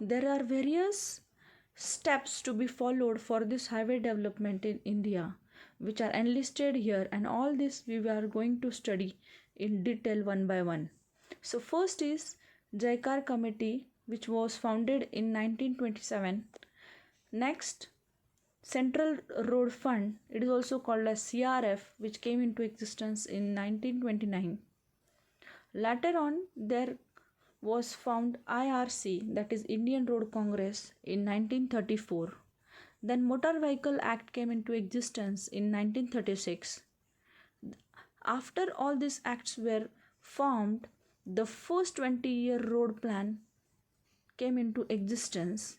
There are various steps to be followed for this highway development in India, which are enlisted here, and all this we are going to study in detail one by one. So, first is Jaikar Committee, which was founded in 1927. Next, Central Road Fund, it is also called as CRF, which came into existence in 1929. Later on, there was found IRC, that is Indian Road Congress, in 1934. Then Motor Vehicle Act came into existence in 1936. After all these acts were formed, the first 20-year road plan came into existence.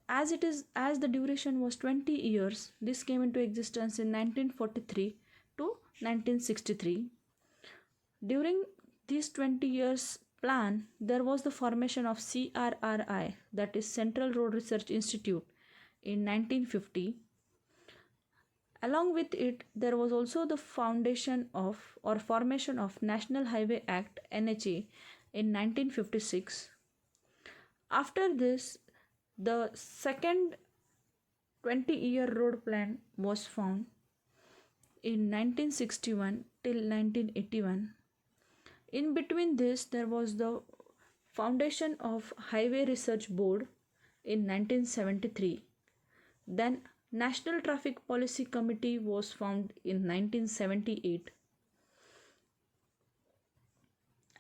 As the duration was 20 years, this came into existence in 1943 to 1963. During these 20 years plan, there was the formation of CRRI, that is Central Road Research Institute, in 1950. Along with it, there was also the foundation of or formation of National Highway Act NHA in 1956. After this, the second 20-year road plan was formed in 1961 till 1981. In between this, there was the foundation of Highway Research Board in 1973. Then National Traffic Policy Committee was formed in 1978.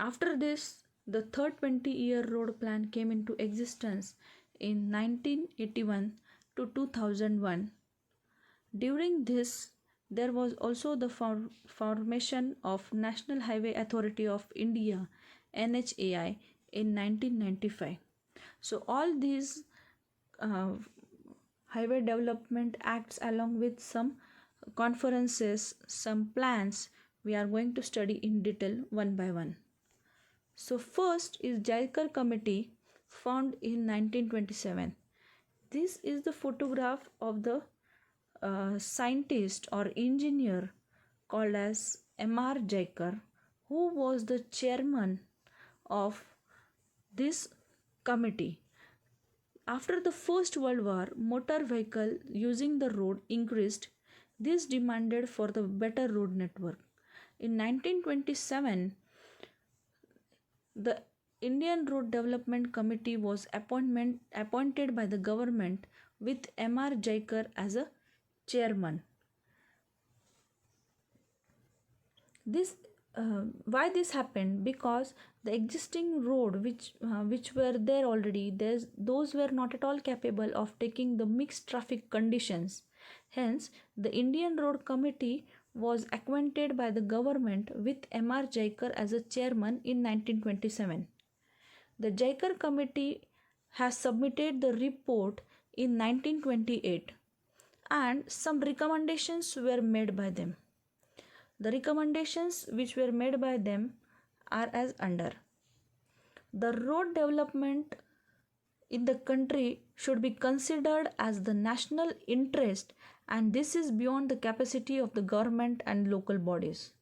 After this, the third 20-year road plan came into existence in 1981 to 2001. During this, there was also the formation of National Highway Authority of India NHAI in 1995. So all these highway development acts, along with some conferences, some plans, we are going to study in detail one by one. So first is Jaikar Committee, formed in 1927. This is the photograph of the scientist or engineer called as M.R. Jaikar, who was the chairman of this committee. After the First World War, motor vehicle using the road increased. This demanded for the better road network. In 1927, the Indian Road Development Committee was appointed by the government with M.R. Jaikar as a chairman. Why this happened? Because the existing road which were there already, those were not at all capable of taking the mixed traffic conditions. Hence, the Indian Road Committee was acquainted by the government with M.R. Jaikar as a chairman in 1927. The Jaikar Committee has submitted the report in 1928, and some recommendations were made by them. The recommendations which were made by them are as under. The road development in the country should be considered as the national interest, and this is beyond the capacity of the government and local bodies.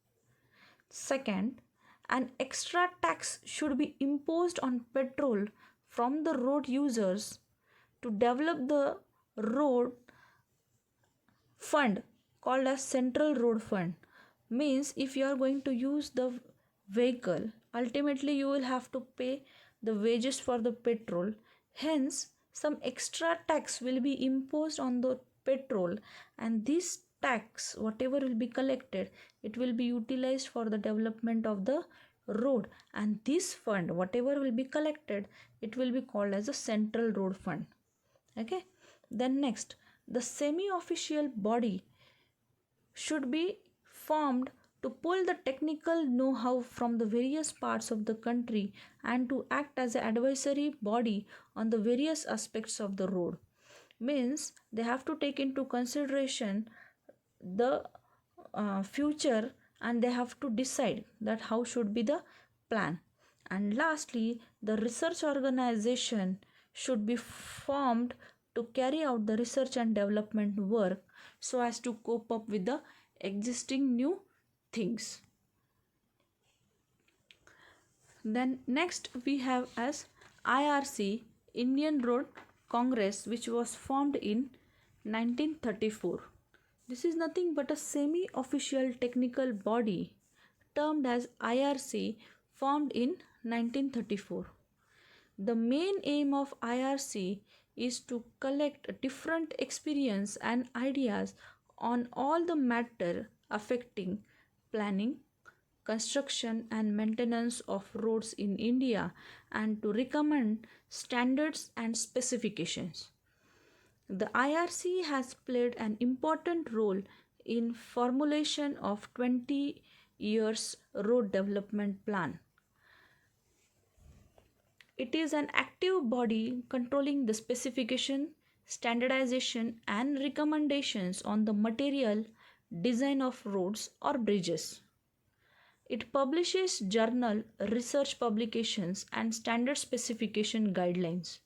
Second, an extra tax should be imposed on petrol from the road users to develop the road fund called as Central Road Fund. Means if you are going to use the vehicle, ultimately you will have to pay the wages for the petrol. Hence, some extra tax will be imposed on the petrol, and this tax, whatever will be collected, it will be utilized for the development of the road, and this fund, whatever will be collected, it will be called as a Central Road Fund. Okay. Then next, the semi-official body should be formed to pull the technical know-how from the various parts of the country and to act as an advisory body on the various aspects of the road. Means they have to take into consideration the future, and they have to decide that how should be the plan. And lastly, the research organization should be formed to carry out the research and development work so as to cope up with the existing new things. Then next we have as IRC, Indian Road Congress, which was formed in 1934. This is nothing but a semi official technical body termed as IRC, formed in 1934. The main aim of IRC is to collect different experience and ideas on all the matter affecting planning, construction and maintenance of roads in India and to recommend standards and specifications. The IRC has played an important role in formulation of 20 years road development plan. It is an active body controlling the specification, standardization and recommendations on the material design of roads or bridges. It publishes journal, research publications and standard specification guidelines.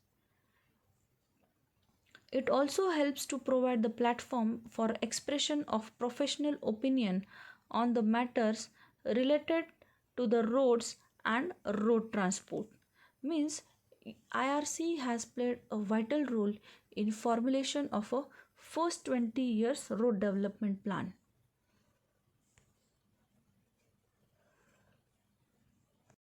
It also helps to provide the platform for expression of professional opinion on the matters related to the roads and road transport. Means IRC has played a vital role in formulation of a first 20 years road development plan.